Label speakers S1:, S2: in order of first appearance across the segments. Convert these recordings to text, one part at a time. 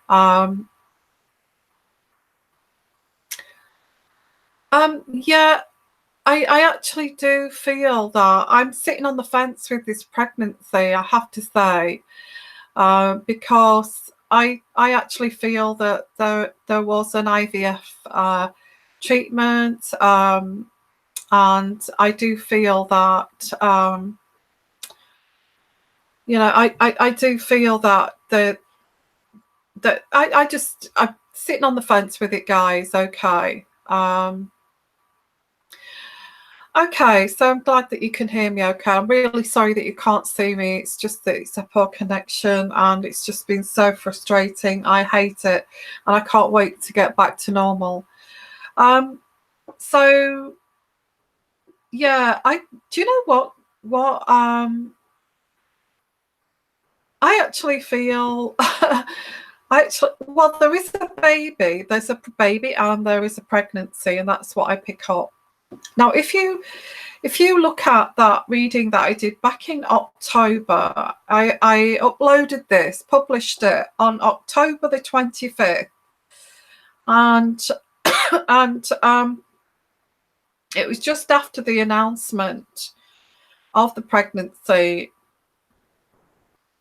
S1: Yeah, I actually do feel that I'm sitting on the fence with this pregnancy, I have to say, because I actually feel that there was an IVF treatment, and I do feel that you know, I do feel that I'm sitting on the fence with it, guys. Okay. Okay, so I'm glad that you can hear me okay. I'm really sorry that you can't see me. It's just that it's a poor connection and it's just been so frustrating. I hate it and I can't wait to get back to normal. So yeah, do you know what I actually feel well, there is a baby. There's a baby and there is a pregnancy, and that's what I pick up. Now, if you look at that reading that I did back in October, I uploaded this, published it on October the 25th, and and it was just after the announcement of the pregnancy,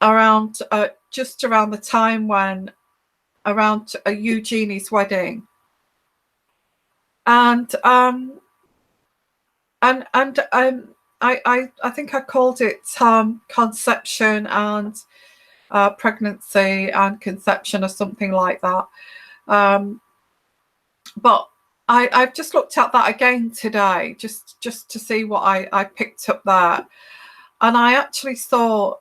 S1: around just around the time when around Eugenie's wedding, and I think I called it conception and pregnancy and conception or something like that. But I've just looked at that again today, just to see what I picked up there, and I actually saw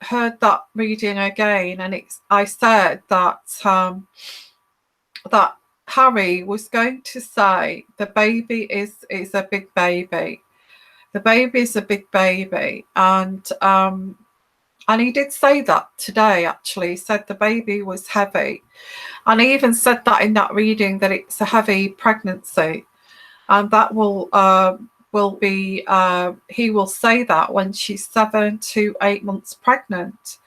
S1: heard that reading again, and I said that that Harry was going to say the baby is a big baby. The baby is a big baby, and he did say that today. Actually, he said the baby was heavy, and he even said that in that reading that it's a heavy pregnancy, and that will be he will say that when she's 7 to 8 months pregnant.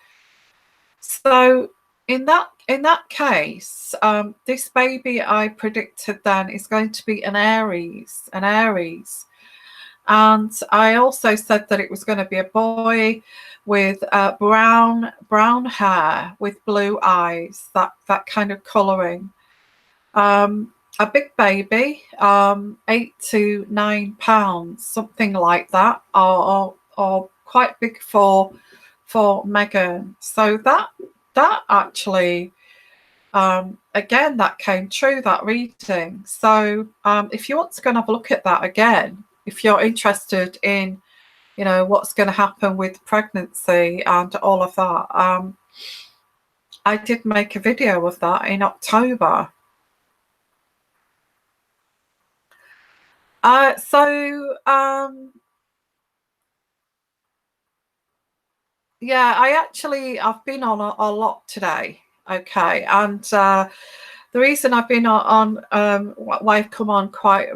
S1: So in that case, this baby I predicted then is going to be an Aries, and I also said that it was going to be a boy with brown hair with blue eyes, that kind of colouring. A big baby, 8 to 9 pounds, something like that, or quite big for Megan. So that actually, again, that came true, that reading. So if you want to go and have a look at that again, if you're interested in, you know, what's going to happen with pregnancy and all of that, I did make a video of that in October. Yeah, I've been on a lot today. Okay, and the reason I've been on why I've come on quite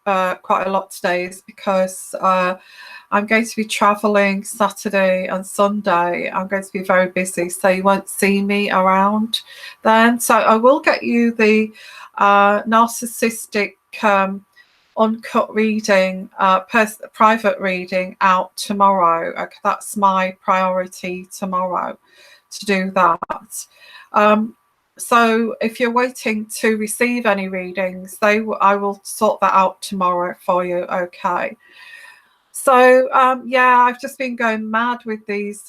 S1: a lot today is because I'm going to be traveling Saturday and Sunday. I'm going to be very busy, so you won't see me around then. So I will get you the narcissistic uncut reading, private reading out tomorrow. Okay, that's my priority tomorrow, to do that. So if you're waiting to receive any readings, I will sort that out tomorrow for you. Okay. So yeah, I've just been going mad with these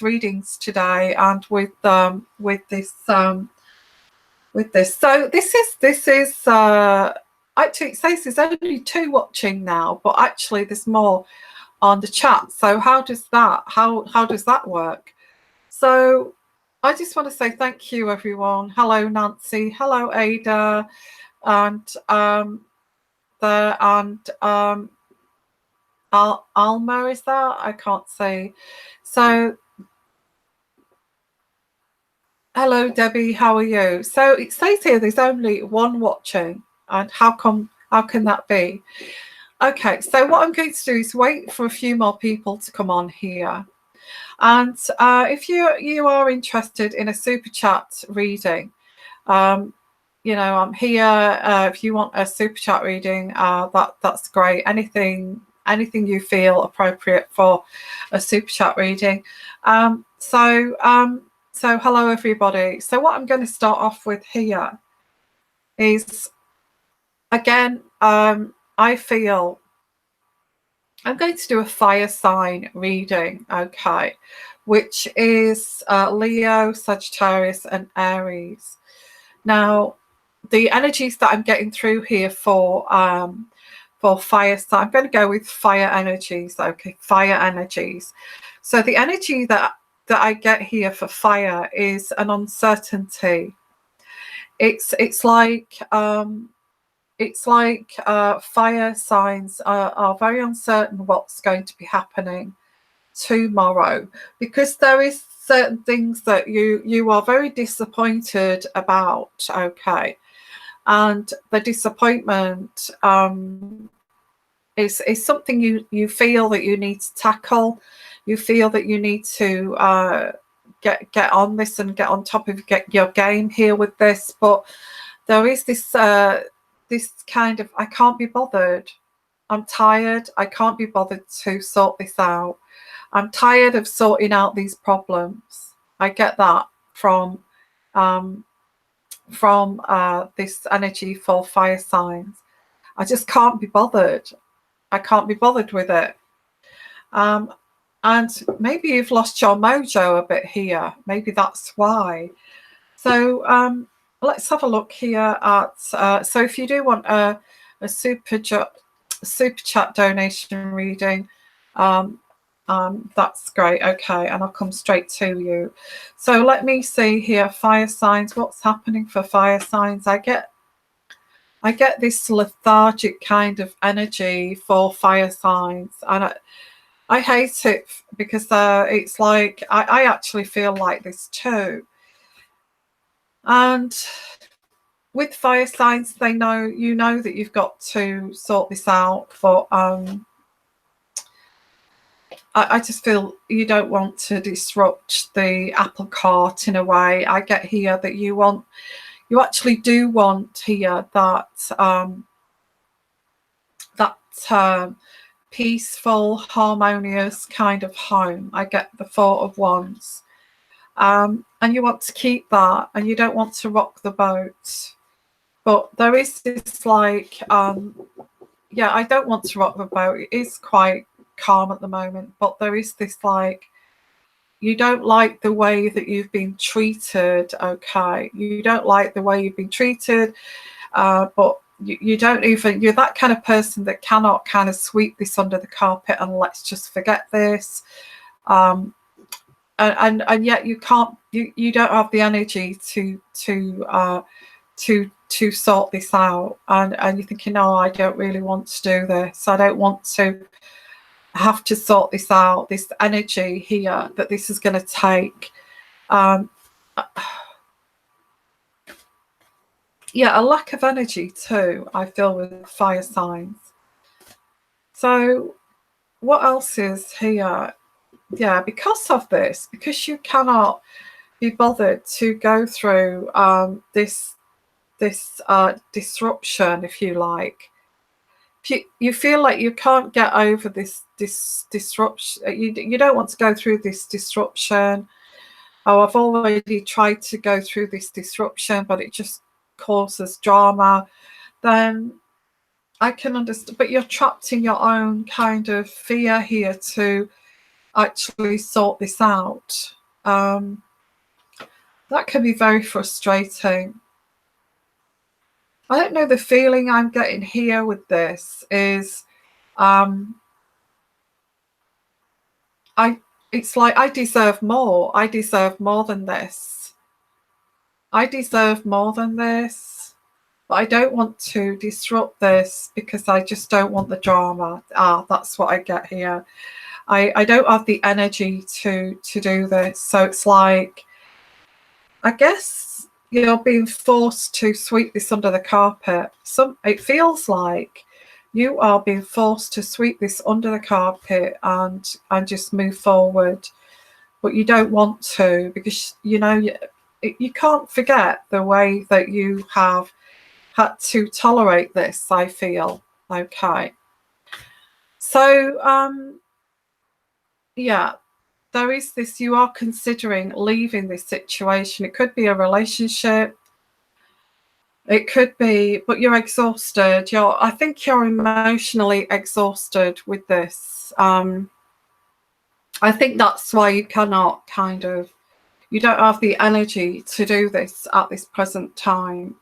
S1: readings today, and with this. So this is actually, it says there's only 2 watching now, but actually there's more on the chat. So how does that work? So I just want to say thank you, everyone. Hello, Nancy. Hello, Ada, and Alma, is that? I can't see. So hello, Debbie. How are you? So it says here there's only 1 watching. And how can that be? Okay, so what I'm going to do is wait for a few more people to come on here. And if you are interested in a super chat reading, you know, I'm here. If you want a super chat reading, that's great. Anything you feel appropriate for a super chat reading. So hello everybody. So what I'm going to start off with here is, again, I feel I'm going to do a fire sign reading, okay, which is Leo, Sagittarius, and Aries. Now, the energies that I'm getting through here for fire sign, I'm going to go with fire energies, okay, fire energies. So the energy that I get here for fire is an uncertainty. It's like fire signs are very uncertain what's going to be happening tomorrow, because there is certain things that you are very disappointed about, okay, and the disappointment is something you feel that you need to tackle. You feel that you need to get on this and get on top of your game here with this, but there is this this kind of, I can't be bothered. I'm tired. I can't be bothered to sort this out. I'm tired of sorting out these problems. I get that from this energy for fire signs. I just can't be bothered. I can't be bothered with it. And maybe you've lost your mojo a bit here. Maybe that's why. So let's have a look here at. So if you do want a super chat donation reading, that's great. Okay, and I'll come straight to you. So let me see here, fire signs. What's happening for fire signs? I get this lethargic kind of energy for fire signs, and I hate it because it's like I actually feel like this too. And with fire signs, they know, you know, that you've got to sort this out. For I just feel you don't want to disrupt the apple cart in a way. I get here that you actually do want here that peaceful, harmonious kind of home. I get the Four of Wands. And you want to keep that, and you don't want to rock the boat. But there is this like, yeah, I don't want to rock the boat. It is quite calm at the moment, but there is this like, you don't like the way that you've been treated, okay? You don't like the way you've been treated, but you don't even, you're that kind of person that cannot kind of sweep this under the carpet and let's just forget this. And yet you can't, you don't have the energy to sort this out, and you're thinking, no, I don't really want to do this. I don't want to have to sort this out. This energy here that this is going to take. Yeah, a lack of energy too, I feel, with fire signs. So what else is here? Yeah, because of this, because you cannot be bothered to go through this disruption, if you like. You feel like you can't get over this disruption. You don't want to go through this disruption. Oh, I've already tried to go through this disruption, but it just causes drama. Then I can understand, but you're trapped in your own kind of fear here to actually sort this out. That can be very frustrating. I don't know, the feeling I'm getting here with this is it's like I deserve more. I deserve more than this. I deserve more than this. But I don't want to disrupt this because I just don't want the drama. That's what I get here. I don't have the energy to do this. So it's like, I guess you're being forced to sweep this under the carpet. It feels like you are being forced to sweep this under the carpet and just move forward. but you don't want to, because you know you can't forget the way that you have had to tolerate this, I feel. Okay. So yeah, there is this, you are considering leaving this situation. It could be a relationship, it could be, but you're exhausted. I think you're emotionally exhausted with this. I think that's why you cannot you don't have the energy to do this at this present time.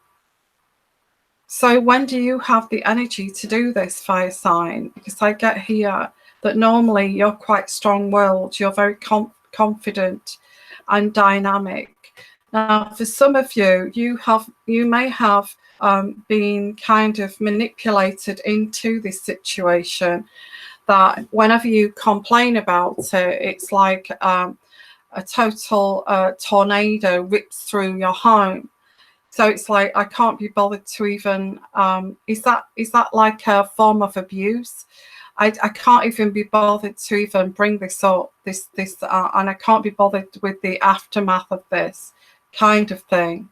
S1: So when do you have the energy to do this, fire sign? Because I get here that normally you're quite strong-willed, you're very confident and dynamic. Now, for some of you, you may have been kind of manipulated into this situation, that whenever you complain about it, it's like a total tornado rips through your home. So it's like, I can't be bothered to even, is that like a form of abuse? I can't even be bothered to even bring this up, and I can't be bothered with the aftermath of this kind of thing.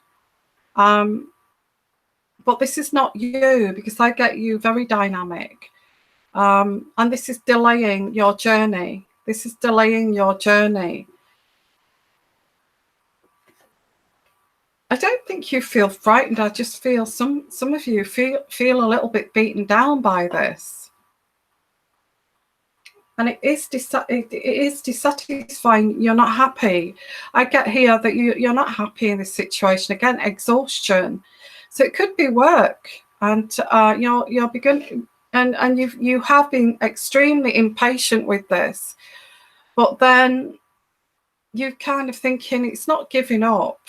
S1: But this is not you, because I get you very dynamic. And this is delaying your journey. This is delaying your journey. I don't think you feel frightened. I just feel some of you feel a little bit beaten down by this. And it is dissatisfying. You're not happy. I get here that you're not happy in this situation. Again, exhaustion. So it could be work, and you're beginning, and you have been extremely impatient with this, but then you're kind of thinking it's not giving up.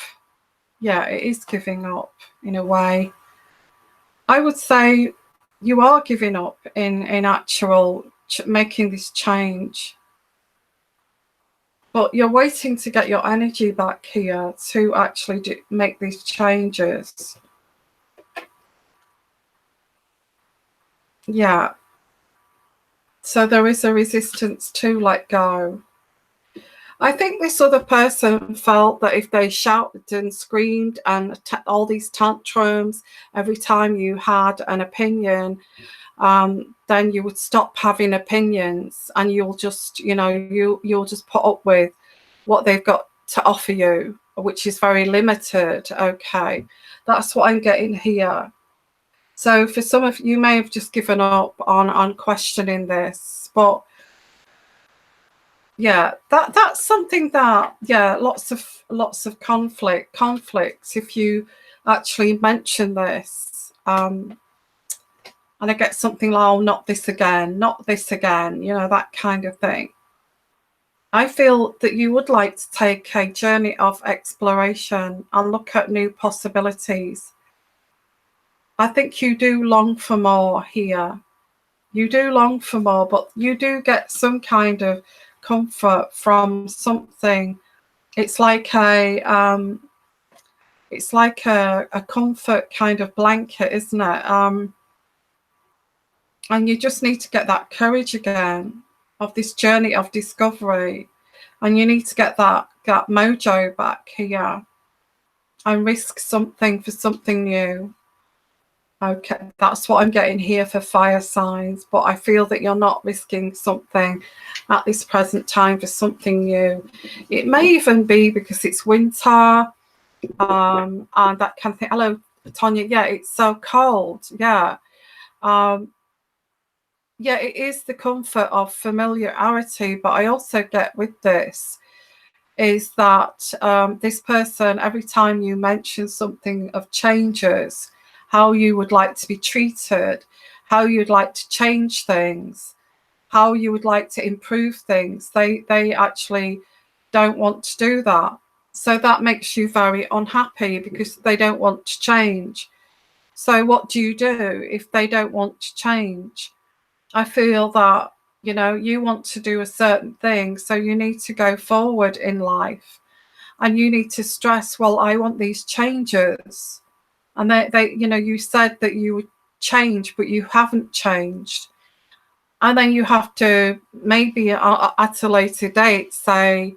S1: Yeah, it is giving up in a way. I would say you are giving up in actual making this change. But you're waiting to get your energy back here to actually make these changes. Yeah. So there is a resistance to let go. I think this other person felt that if they shouted and screamed and all these tantrums every time you had an opinion, then you would stop having opinions, and you'll just, you'll just put up with what they've got to offer you, which is very limited. Okay, that's what I'm getting here. So for some of you may have just given up on questioning this, but yeah, that's something that, yeah, lots of conflicts if you actually mention this. And I get something like, oh, not this again, that kind of thing. I feel that you would like to take a journey of exploration and look at new possibilities. I think you do long for more here. You do long for more, but you do get some kind of comfort from something. It's like a comfort kind of blanket, isn't it? And you just need to get that courage again of this journey of discovery, and you need to get that mojo back here and risk something for something new. Okay, that's what I'm getting here for fire signs, but I feel that you're not risking something at this present time for something new. It may even be because it's winter, and that kind of thing. Hello, Tonya. Yeah, it's so cold. Yeah. Yeah, it is the comfort of familiarity, but I also get with this is that this person, every time you mention something of changes, how you would like to be treated, how you'd like to change things, how you would like to improve things, they actually don't want to do that. So that makes you very unhappy because they don't want to change. So what do you do if they don't want to change? I feel that, you want to do a certain thing, so you need to go forward in life, and you need to stress, well, I want these changes. And they you said that you would change, but you haven't changed. And then you have to maybe at a later date say,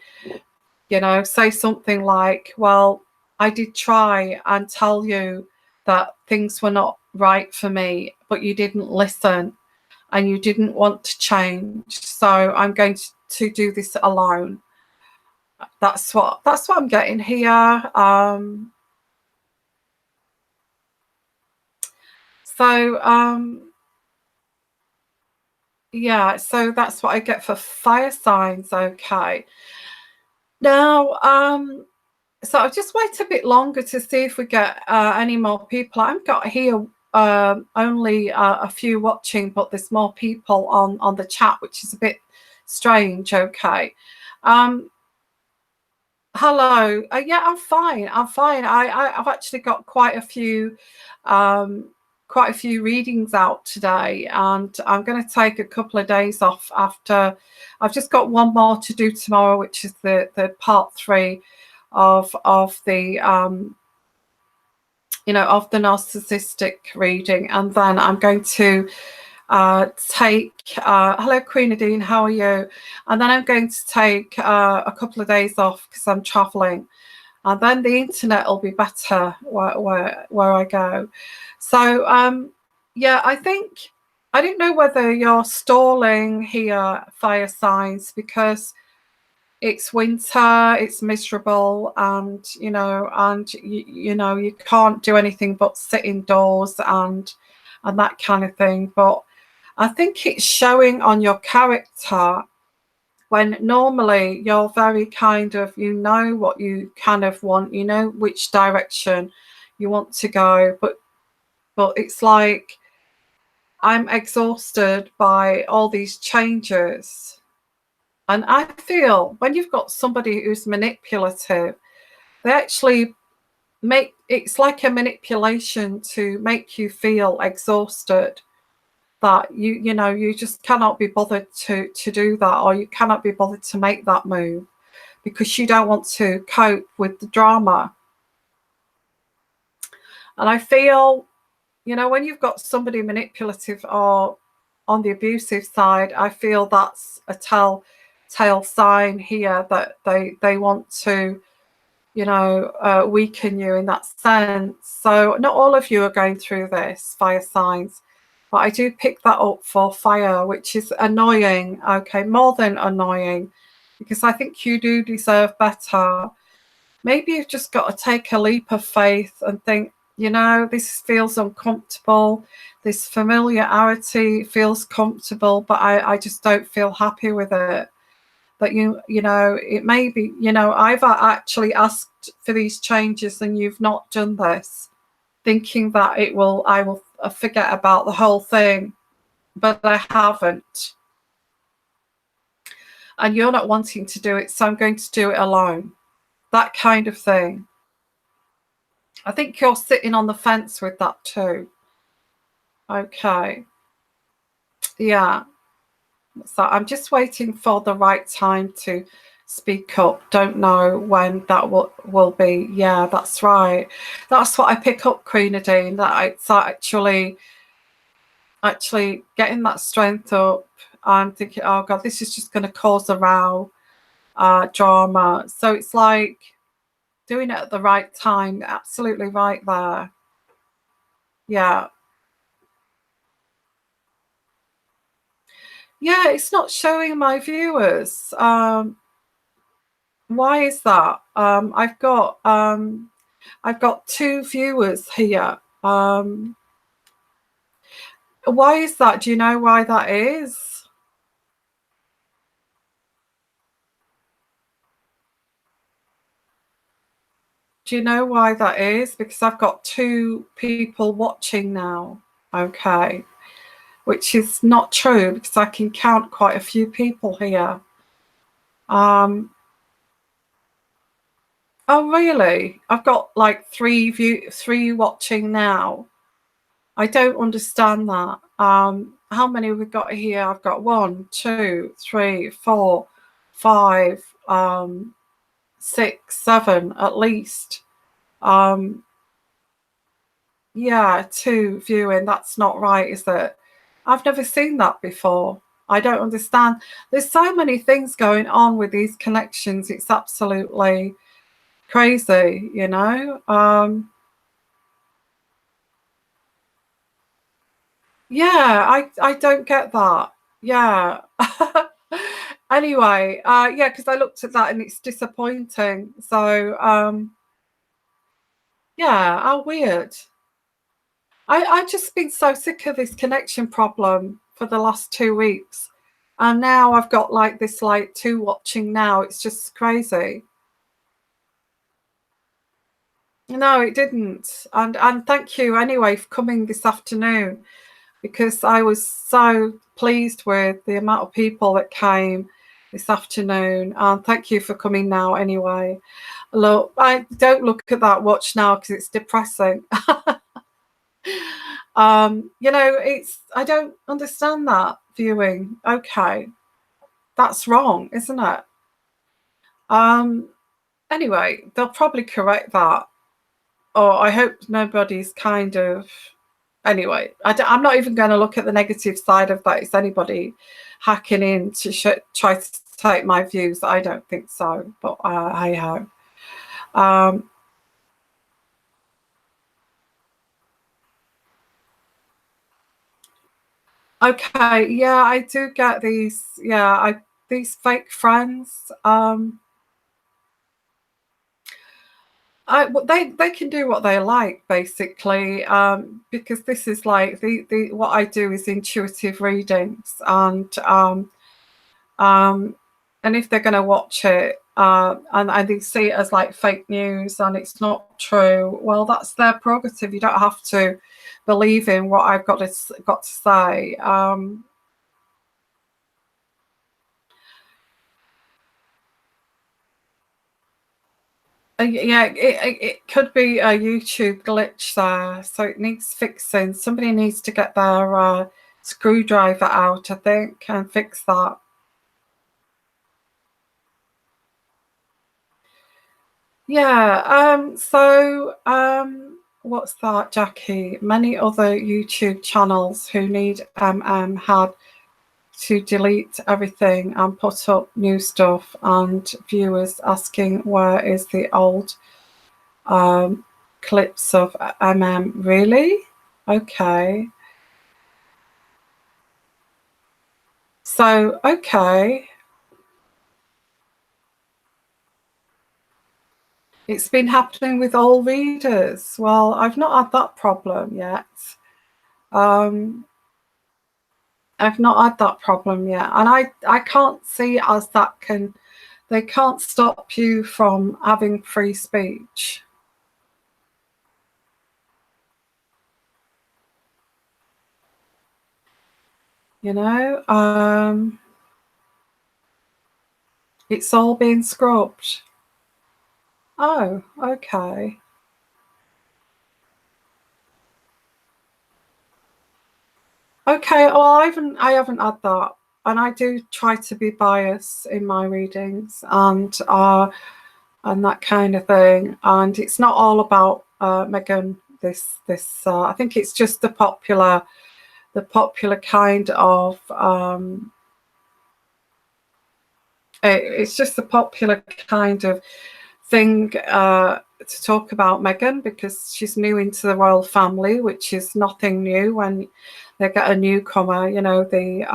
S1: You know, say something like, well, I did try and tell you that things were not right for me, but you didn't listen and you didn't want to change. So I'm going to do this alone. That's what I'm getting here. So yeah, so that's what I get for fire signs. Okay. Now, so I'll just wait a bit longer to see if we get any more people. I've got here only a few watching, but there's more people on the chat, which is a bit strange. Okay. Hello. Yeah, I'm fine. I'm fine. I've actually got quite a few readings out today, and I'm going to take a couple of days off after. I've just got one more to do tomorrow, which is the part 3 of the of the narcissistic reading, and then I'm going to take hello Queen Nadine, how are you? And then I'm going to take a couple of days off because I'm traveling, and then the internet will be better where I go. So yeah, I think I don't know whether you're stalling here, fire signs, because it's winter, it's miserable, and you know you can't do anything but sit indoors and that kind of thing. But I think it's showing on your character, when normally you're very kind of, you know what you kind of want, you know which direction you want to go, but it's like, I'm exhausted by all these changes. And I feel when you've got somebody who's manipulative, they actually make it's like a manipulation to make you feel exhausted, that you know you just cannot be bothered to do that, or you cannot be bothered to make that move because you don't want to cope with the drama. And I feel, you know, when you've got somebody manipulative or on the abusive side, I feel that's a telltale sign here that they want to, you know, weaken you in that sense. So not all of you are going through this, fire signs, but I do pick that up for fire, which is annoying. Okay, more than annoying, because I think you do deserve better. Maybe you've just got to take a leap of faith and think, you know, this feels uncomfortable. This familiarity feels comfortable, but I just don't feel happy with it. But you know, it may be, you know, I've actually asked for these changes and you've not done this, thinking that I will forget about the whole thing, but I haven't. And you're not wanting to do it, so I'm going to do it alone. That kind of thing. I think you're sitting on the fence with that too. Okay. Yeah. So I'm just waiting for the right time to speak up. Don't know when that will be. Yeah, that's right. That's what I pick up, Queen Nadine, that it's actually getting that strength up. I'm thinking, oh God, this is just going to cause a row, drama. So it's like doing it at the right time. Absolutely right there. Yeah. Yeah, it's not showing my viewers. Why is that? I've got 2 viewers here. Why is that? Do you know why that is? Do you know why that is? Because I've got 2 people watching now. Okay. Which is not true, because I can count quite a few people here. Oh really? I've got like 3 watching now. I don't understand that. How many have we got here? I've got 1, 2, 3, 4, 5, 6, 7 at least. Yeah, 2 viewing. That's not right, is it? I've never seen that before. I don't understand. There's so many things going on with these connections. It's absolutely crazy, you know. Yeah, I don't get that. Yeah. Anyway, yeah, because I looked at that and it's disappointing. So, yeah, how weird. I've just been so sick of this connection problem for the last 2 weeks. And now I've got like this like two watching now. It's just crazy. No, it didn't. And thank you anyway for coming this afternoon, because I was so pleased with the amount of people that came this afternoon. And thank you for coming now anyway. Look, I don't look at that watch now because it's depressing. You know, I don't understand that viewing. Okay, that's wrong, isn't it? Um, anyway, they'll probably correct that. Or I hope nobody's kind of. Anyway, I'm not even going to look at the negative side of that. Is anybody hacking in to try to take my views? I don't think so. But hey ho. Okay, yeah, I do get these. Yeah, these fake friends. They can do what they like basically, because this is like the what I do is intuitive readings, um, and if they're going to watch it, and they see it as like fake news and it's not true, well, that's their prerogative. You don't have to believe in what I've got to say. Yeah, it could be a YouTube glitch there, so it needs fixing. Somebody needs to get their screwdriver out, I think, and fix that. Yeah, what's that, Jackie? Many other YouTube channels who need had to delete everything and put up new stuff, and viewers asking where is the old um, clips of Really? Okay. So, okay. It's been happening with all readers. Well, I've not had that problem yet. Um, I've not had that problem yet. And I can't see as they can't stop you from having free speech. You know, it's all being scrubbed. Oh, okay. Okay, well, I haven't had that, and I do try to be biased in my readings and that kind of thing. And it's not all about Meghan. I think it's just the popular kind of. It's just the popular kind of thing to talk about Meghan, because she's new into the royal family, which is nothing new when they get a newcomer. You know, the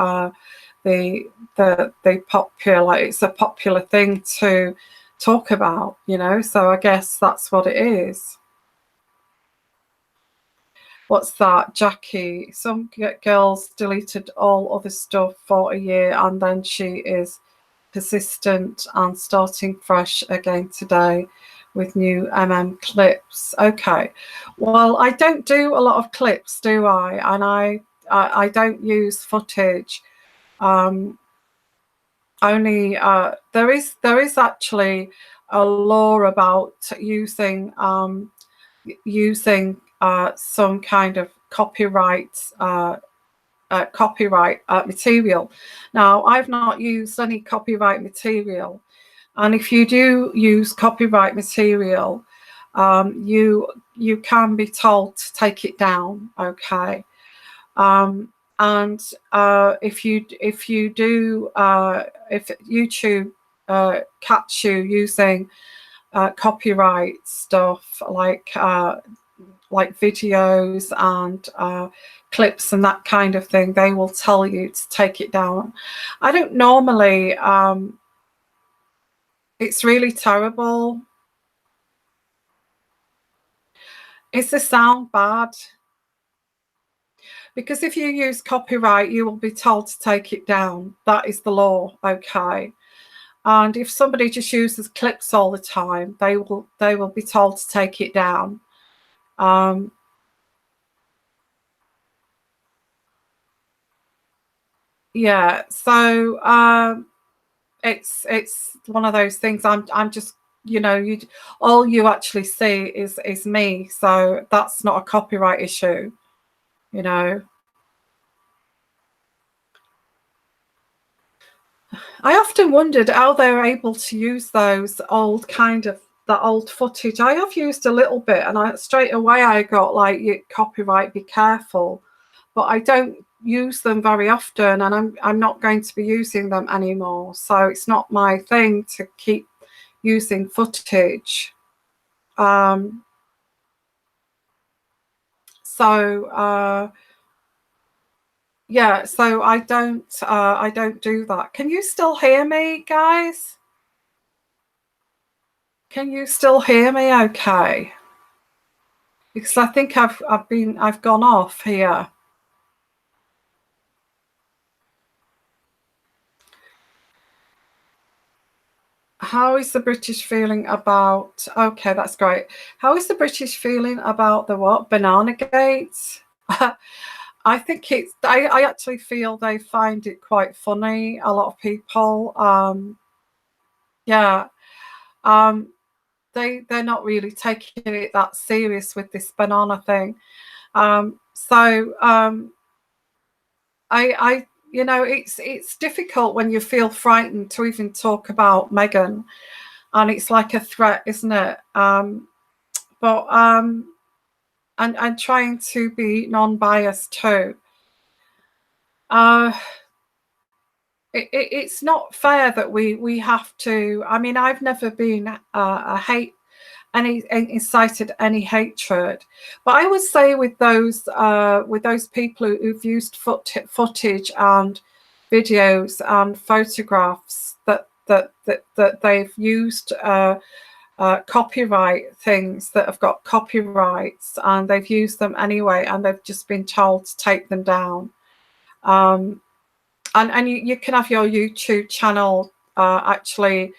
S1: popular. It's a popular thing to talk about. You know, so I guess that's what it is. What's that, Jackie? Some girls deleted all other stuff for a year and then she is persistent and starting fresh again today with new clips. Okay, well, I don't do a lot of clips, do I? And I don't use footage. Only there is actually a law about using some kind of copyright material. Now, I've not used any copyright material, and if you do use copyright material, you can be told to take it down. Okay, And if YouTube catch you using copyright stuff like videos and clips and that kind of thing, they will tell you to take it down. I don't normally. It's really terrible. Is the sound bad? Because if you use copyright, you will be told to take it down. That is the law, okay? And if somebody just uses clips all the time, they will be told to take it down. Yeah, so it's one of those things. I'm just, you know, all you actually see is me, so that's not a copyright issue, you know. I often wondered how they were able to use those old that old footage. I have used a little bit, and straight away I got like, copyright, be careful. But I don't use them very often, and I'm not going to be using them anymore. So it's not my thing to keep using footage. Yeah, so I don't do that. Can you still hear me, guys? Can you still hear me okay? Because I think I've gone off here. How is the British feeling about, okay, that's great. How is the British feeling about the what? Banana Gate? I think I actually feel they find it quite funny, a lot of people. Yeah. They're not really taking it that serious with this banana thing. I you know, it's difficult when you feel frightened to even talk about Meghan, and it's like a threat, isn't it? But and trying to be non-biased too. It's not fair that we have to. I mean, I've never been incited any hatred, but I would say with those people who've used footage and videos and photographs that they've used copyright things that have got copyrights, and they've used them anyway, and they've just been told to take them down. And you can have your YouTube channel actually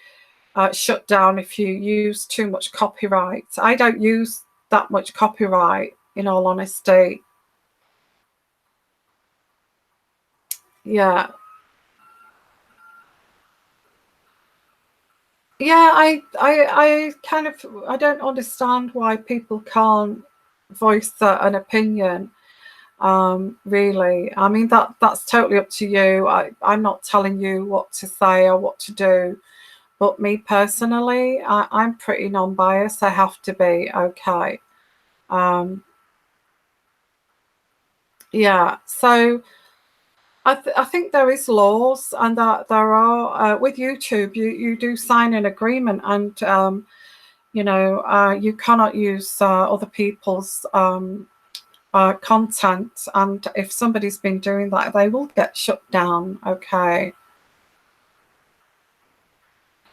S1: shut down if you use too much copyright. I don't use that much copyright, in all honesty. Yeah. Yeah, I kind of, I don't understand why people can't voice an opinion. Really, I mean, that's totally up to you. I'm not telling you what to say or what to do, but me personally, I'm pretty non-biased. I have to be, okay. Yeah, so I think there is laws, and that there are with YouTube. You do sign an agreement, and you know, you cannot use other people's content, and if somebody's been doing that, they will get shut down. Okay.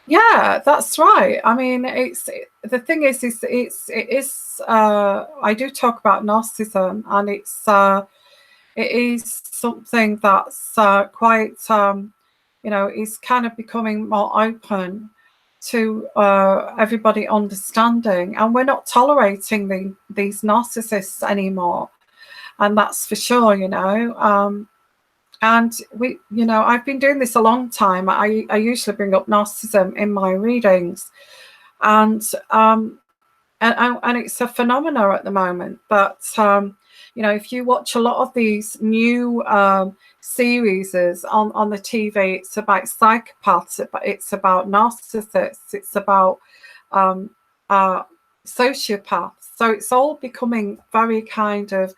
S1: Yeah, that's right. I mean, the thing is it is. I do talk about narcissism, and it is something that's quite, you know, is kind of becoming more open to everybody understanding, and we're not tolerating these narcissists anymore, and that's for sure, you know. And you know, I've been doing this a long time. I usually bring up narcissism in my readings, and and it's a phenomena at the moment. But you know, if you watch a lot of these new series on the TV, it's about psychopaths, it's about narcissists, it's about sociopaths. So it's all becoming very kind of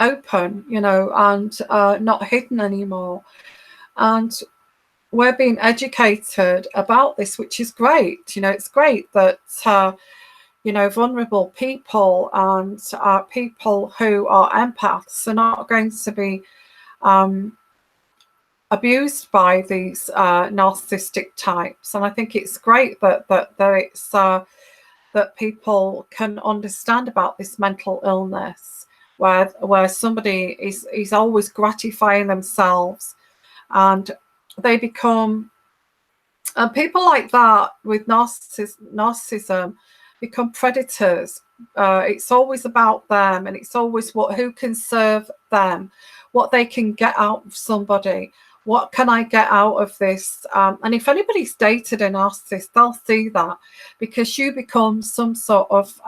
S1: open, you know, and not hidden anymore. And we're being educated about this, which is great. You know, it's great that you know, vulnerable people and people who are empaths are not going to be abused by these narcissistic types. And I think it's great that it's that people can understand about this mental illness, where somebody is always gratifying themselves, and they become, and people like that with narcissism become predators. It's always about them, and it's always who can serve them, what they can get out of somebody. What can I get out of this? And if anybody's dated a narcissist, they'll see that, because you become some sort of,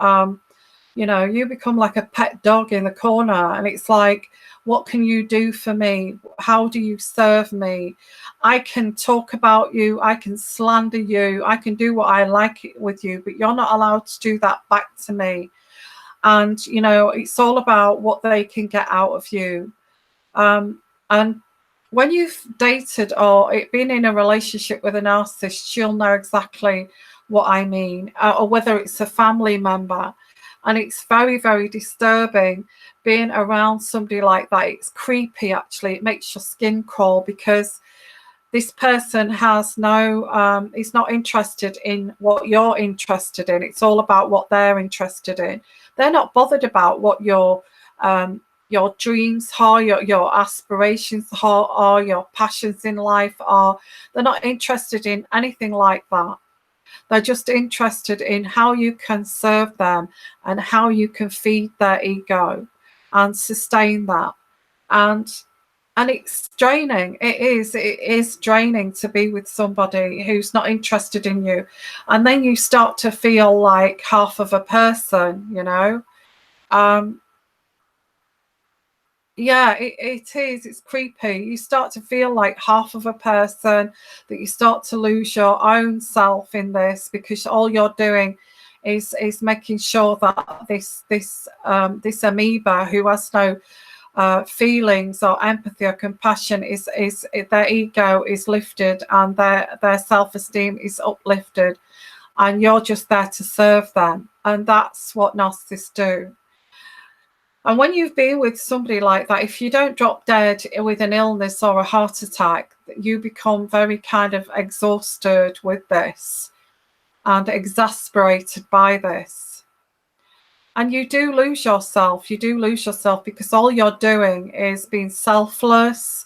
S1: you know, you become like a pet dog in the corner, and it's like, what can you do for me? How do you serve me? I can talk about you, I can slander you, I can do what I like with you, but you're not allowed to do that back to me. And, you know, it's all about what they can get out of you. And when you've dated or been in a relationship with a narcissist, you'll know exactly what I mean, or whether it's a family member. And it's very, very disturbing being around somebody like that. It's creepy, actually. It makes your skin crawl, because this person has no, is not interested in what you're interested in. It's all about what they're interested in. They're not bothered about what your dreams are, your aspirations are, your passions in life are. They're not interested in anything like that. They're just interested in how you can serve them and how you can feed their ego and sustain that. And it's draining. It is draining to be with somebody who's not interested in you. And then you start to feel like half of a person, you know. Yeah, it is. It's creepy. You start to feel like half of a person, that you start to lose your own self in this, because all you're doing is making sure that this amoeba who has no feelings or empathy or compassion is their ego is lifted, and their self-esteem is uplifted, and you're just there to serve them. And that's what narcissists do. And when you've been with somebody like that, if you don't drop dead with an illness or a heart attack, you become very kind of exhausted with this and exasperated by this. And you do lose yourself. You do lose yourself, because all you're doing is being selfless,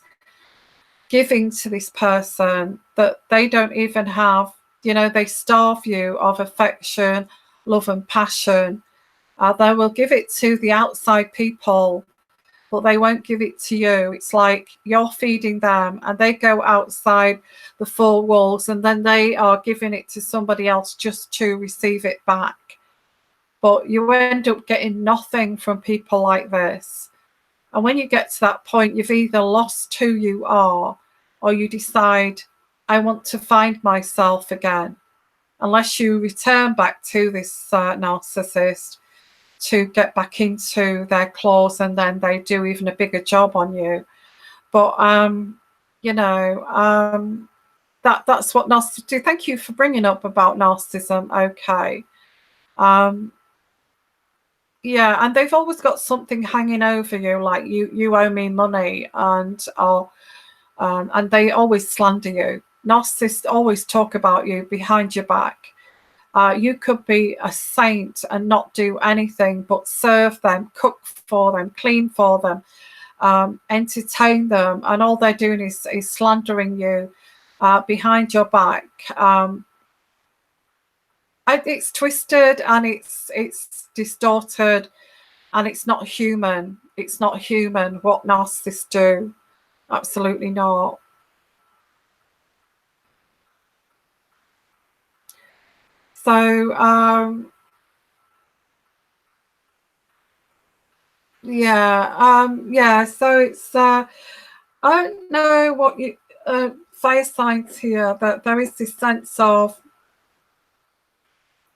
S1: giving to this person that they don't even have. You know, they starve you of affection, love and passion. They will give it to the outside people, but they won't give it to you. It's like you're feeding them, and they go outside the four walls, and then they are giving it to somebody else just to receive it back. But you end up getting nothing from people like this. And when you get to that point, you've either lost who you are, or you decide, I want to find myself again. Unless you return back to this narcissist to get back into their claws, and then they do even a bigger job on you. But you know, that's what narcissists do. Thank you for bringing up about narcissism. Okay. Yeah, and they've always got something hanging over you, like you owe me money, and they always slander you. Narcissists always talk about you behind your back. You could be a saint and not do anything but serve them, cook for them, clean for them, entertain them, and all they're doing is slandering you behind your back. It's twisted, and it's distorted, and it's not human. It's not human what narcissists do. Absolutely not. So yeah, so it's I don't know what you fire signs here, but there is this sense of,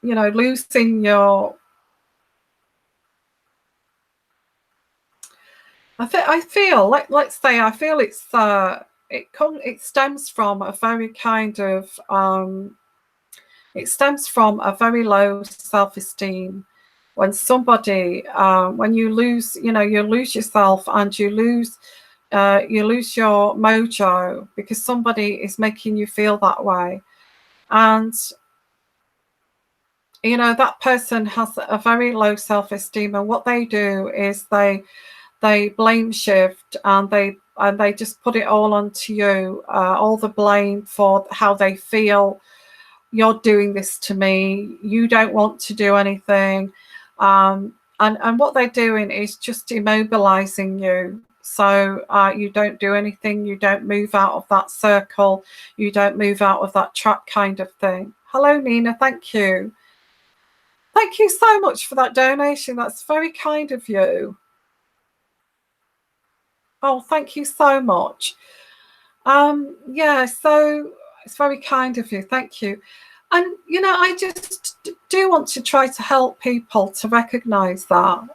S1: you know, losing your I feel let's say I feel it's it stems from a very kind of it stems from a very low self-esteem. When somebody when you lose, you know, you lose yourself and you lose your mojo because somebody is making you feel that way. And you know, that person has a very low self-esteem, and what they do is they blame shift, and they just put it all onto you, all the blame for how they feel. You're doing this to me, you don't want to do anything. And what they're doing is just immobilizing you, so you don't do anything, you don't move out of that circle, you don't move out of that track, kind of thing. Hello Nina, thank you. Thank you so much for that donation. That's very kind of you. Oh, thank you so much. Yeah, so it's very kind of you. Thank you. And you know, I just do want to try to help people to recognize that.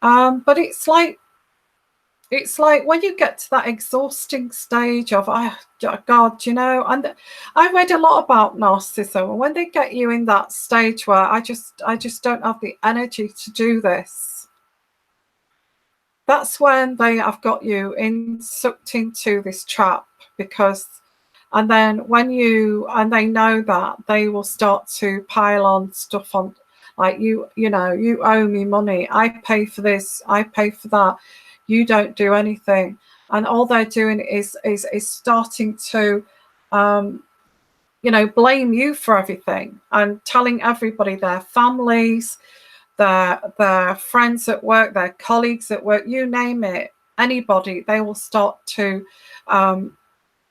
S1: But it's like when you get to that exhausting stage of, oh, God, you know, and I read a lot about narcissism, and when they get you in that stage where I just don't have the energy to do this, that's when they have got you sucked into this trap. Because and then when and they know that, they will start to pile on stuff on, like, you know, you owe me money, I pay for this, I pay for that, you don't do anything. And all they're doing is starting to you know, blame you for everything, and telling everybody, their families, their friends at work, their colleagues at work, you name it, anybody, they will start to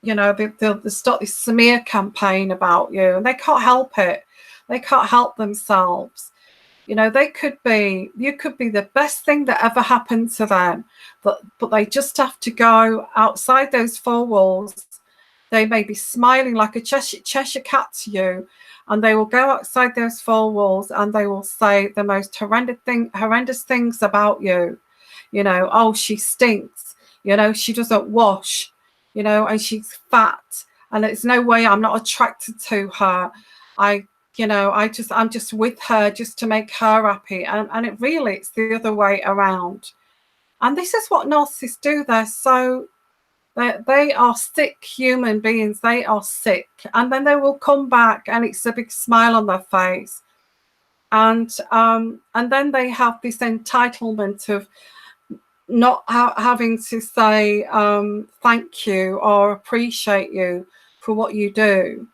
S1: you know, they'll start this smear campaign about you, and they can't help it. They can't help themselves. You know, you could be the best thing that ever happened to them, but they just have to go outside those four walls. They may be smiling like a Cheshire cat to you, and they will go outside those four walls and they will say the most horrendous things about you. You know, oh, she stinks. You know, she doesn't wash. You know, and she's fat, and it's no way I'm not attracted to her. You know, I'm just with her just to make her happy. And it's the other way around. And this is what narcissists do. They are sick human beings. They are sick. And then they will come back and it's a big smile on their face. And then they have this entitlement of not having to say thank you or appreciate you for what you do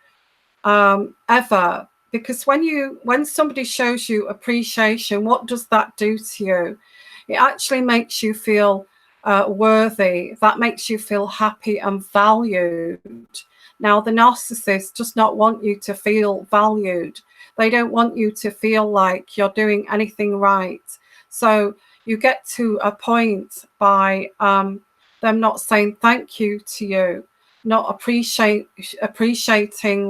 S1: ever. Because when somebody shows you appreciation, what does that do to you? It actually makes you feel worthy. That makes you feel happy and valued. Now, the narcissist does not want you to feel valued. They don't want you to feel like you're doing anything right. So you get to a point by them not saying thank you to you, not appreciating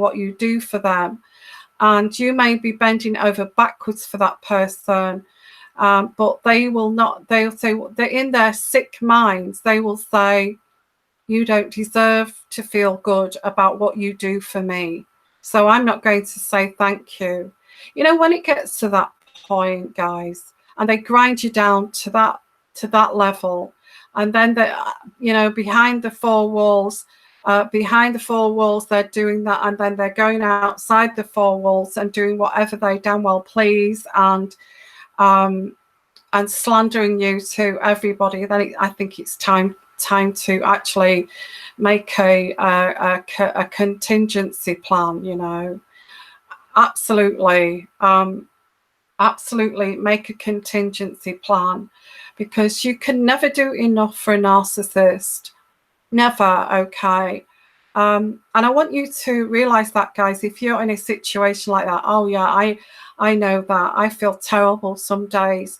S1: what you do for them. And you may be bending over backwards for that person, but they will not. They'll say, they're in their sick minds, they will say, you don't deserve to feel good about what you do for me, so I'm not going to say thank you. You know, when it gets to that point, guys, and they grind you down to that level, and then they, you know, behind the four walls, they're doing that, and then they're going outside the four walls and doing whatever they damn well please, and slandering you to everybody. Then I think it's time to actually make a contingency plan. You know, absolutely make a contingency plan, because you can never do enough for a narcissist. Never. Okay. And I want you to realize that, guys, if you're in a situation like that, oh yeah, I know that. I feel terrible some days.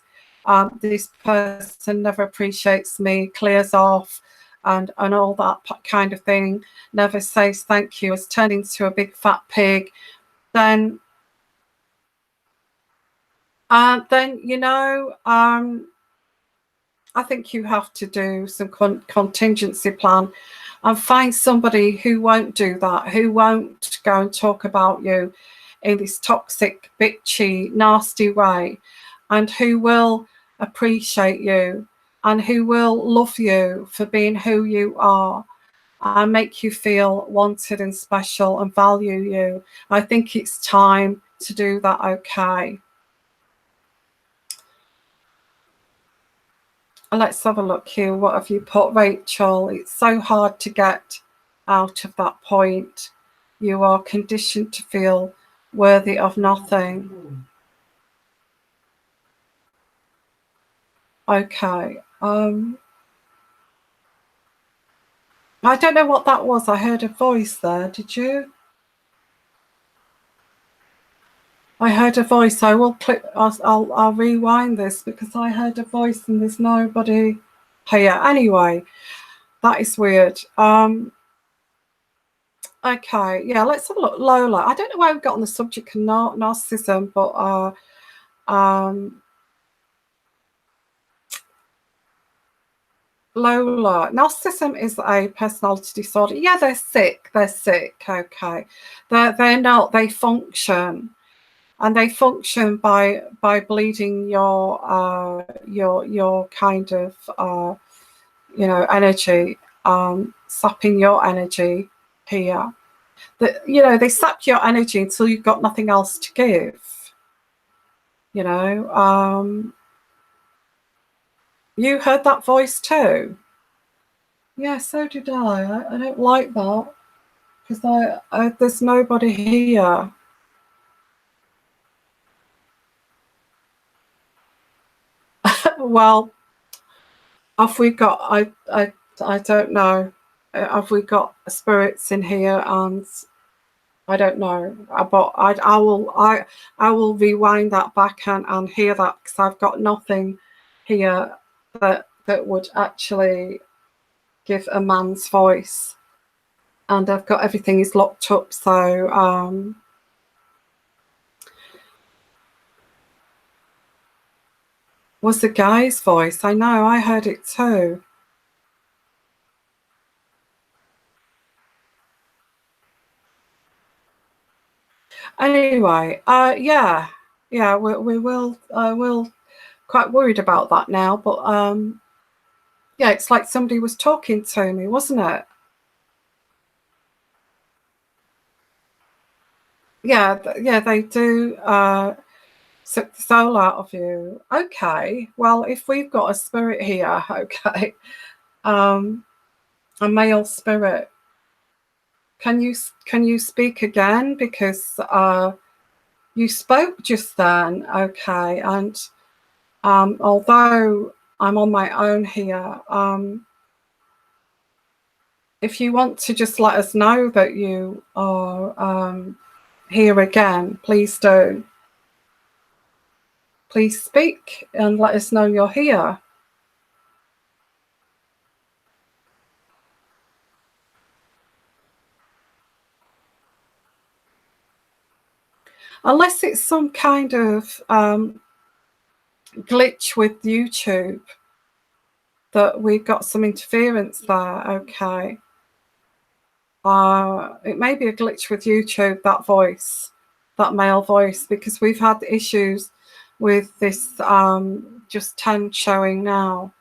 S1: This person never appreciates me, clears off, and all that kind of thing, never says thank you, has turned into a big fat pig. Then you know, I think you have to do some contingency plan and find somebody who won't do that, who won't go and talk about you in this toxic, bitchy, nasty way, and who will appreciate you and who will love you for being who you are and make you feel wanted and special and value you. I think it's time to do that, okay? Let's have a look here. What have you put, Rachel? It's so hard to get out of that point. You are conditioned to feel worthy of nothing. Okay. I don't know what that was. I heard a voice there. Did you? I heard a voice. I will click. I'll rewind this because I heard a voice and there's nobody here. Anyway, that is weird. Okay, yeah, let's have a look. Lola. I don't know why we've got on the subject of narcissism, but Lola, narcissism is a personality disorder. Yeah, they're sick. They're sick. Okay, they're not. They function, and they function by bleeding your kind of energy, sapping your energy here. That they sap your energy until you've got nothing else to give. You heard that voice too? Yeah, so did I. I don't like that because there's nobody here. Well, have we got? I don't know. Have we got spirits in here? And I don't know. But I will rewind that back and hear that because I've got nothing here that would actually give a man's voice, and I've got everything is locked up. So was the guy's voice? I know, I heard it too. Anyway, yeah, we will. I will. Quite worried about that now, but yeah, it's like somebody was talking to me, wasn't it? Yeah, yeah, they do suck the soul out of you. Okay, well, if we've got a spirit here, okay, a male spirit, can you speak again? Because you spoke just then, okay, and although I'm on my own here, if you want to just let us know that you are here again, please do. Please speak and let us know you're here. Unless it's some kind of glitch with YouTube, that we've got some interference there, okay. It may be a glitch with YouTube, that voice, that male voice, because we've had issues with this just 10 showing now.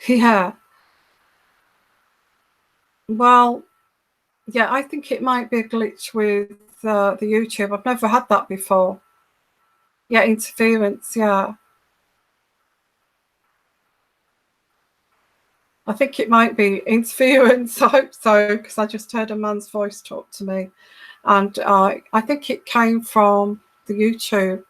S1: Yeah. Well, yeah, I think it might be a glitch with the YouTube. I've never had that before. Yeah, interference, yeah. I think it might be interference. I hope so, because I just heard a man's voice talk to me. And I think it came from the YouTube.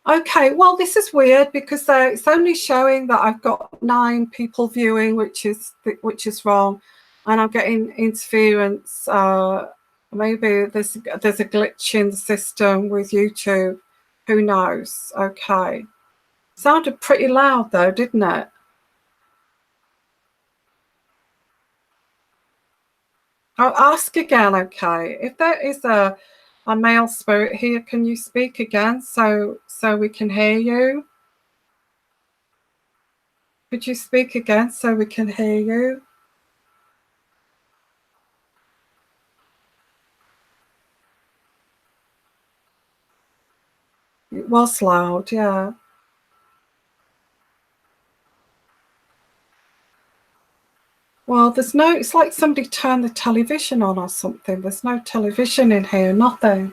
S1: Okay, well, this is weird because it's only showing that I've got 9 people viewing, which is wrong, and I'm getting interference. Maybe there's a glitch in the system with YouTube. Who knows? Okay, sounded pretty loud though, didn't it? I'll ask again. Okay, if there is a A male spirit here, can you speak again so we can hear you? Could you speak again so we can hear you? It was loud, yeah. Well, there's no, it's like somebody turned the television on or something. There's no television in here, nothing.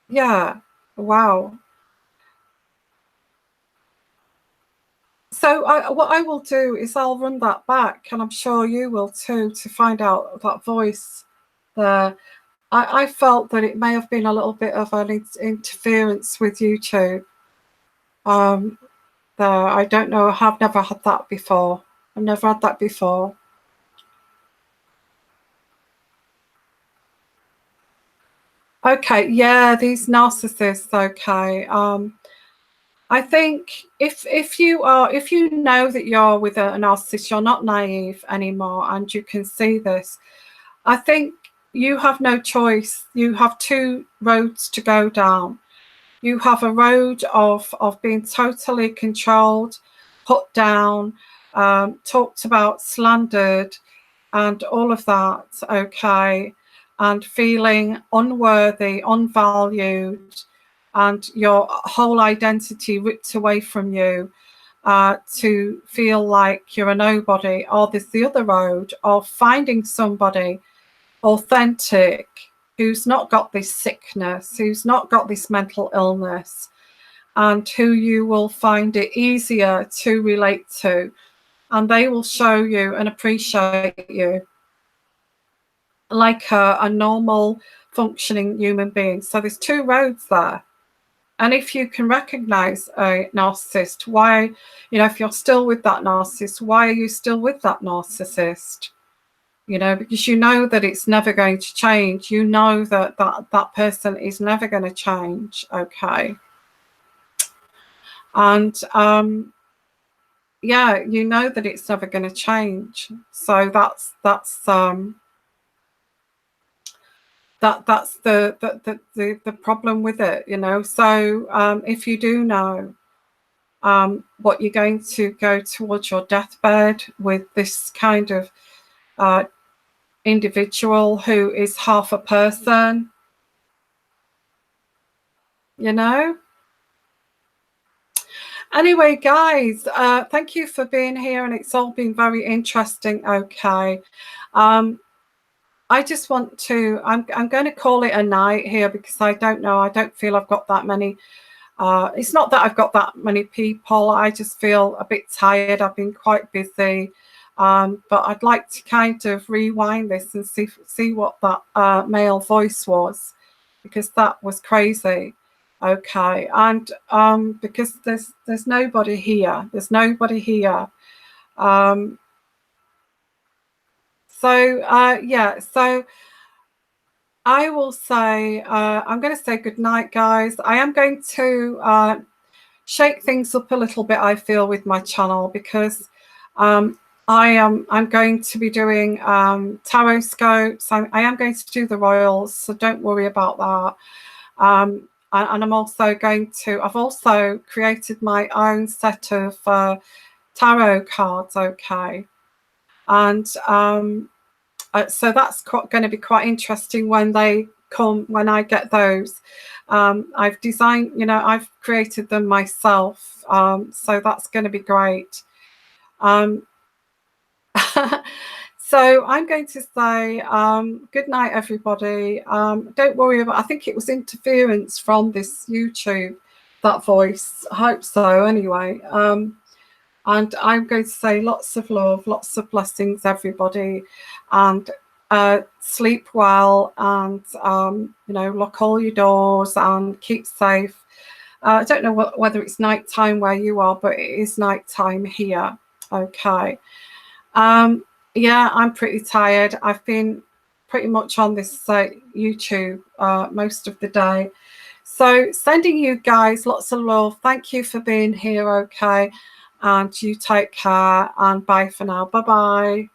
S1: Yeah, wow. So what I will do is I'll run that back, and I'm sure you will too, to find out that voice there. I felt that it may have been a little bit of an interference with YouTube. There, I don't know. I've never had that before. I've never had that before. Okay, yeah, these narcissists. Okay, I think if you know that you're with a narcissist, you're not naive anymore, and you can see this. I think you have no choice. You have two roads to go down. You have a road of being totally controlled, put down, talked about, slandered, and all of that, okay, and feeling unworthy, unvalued, and your whole identity ripped away from you, to feel like you're a nobody. Or there's the other road of finding somebody authentic who's not got this sickness, who's not got this mental illness, and who you will find it easier to relate to, and they will show you and appreciate you like a normal functioning human being. So there's two roads there. And if you can recognize a narcissist, why, if you're still with that narcissist, why are you still with that narcissist? Because you know that it's never going to change. You know that that person is never going to change, okay? And yeah, you know that it's never going to change. So that's the problem with it, So if you do know what you're going to go towards your deathbed with this kind of individual who is half a person, Anyway, guys, thank you for being here, and it's all been very interesting. Okay. I just want to, I'm going to call it a night here, because I don't know, I don't feel I've got that many, it's not that I've got that many people, I just feel a bit tired. I've been quite busy, but I'd like to kind of rewind this and see what that male voice was, because that was crazy. Okay, and because there's nobody here, yeah, so I will say, I'm going to say good night, guys. I am going to shake things up a little bit, I feel, with my channel, because I'm going to be doing tarot scopes. I am going to do the royals, so don't worry about that. And I'm also I've also created my own set of tarot cards, okay? And so that's going to be quite interesting when they come, when I get those. I've designed, I've created them myself, so that's going to be great. So I'm going to say good night, everybody. Don't worry about, I think it was interference from this YouTube, that voice. I hope so, anyway. And I'm going to say lots of love, lots of blessings, everybody. And sleep well, and, lock all your doors and keep safe. I don't know whether it's nighttime where you are, but it is nighttime here. Okay. Yeah, I'm pretty tired. I've been pretty much on this YouTube most of the day. So sending you guys lots of love. Thank you for being here, okay? And you take care, and bye for now. Bye-bye.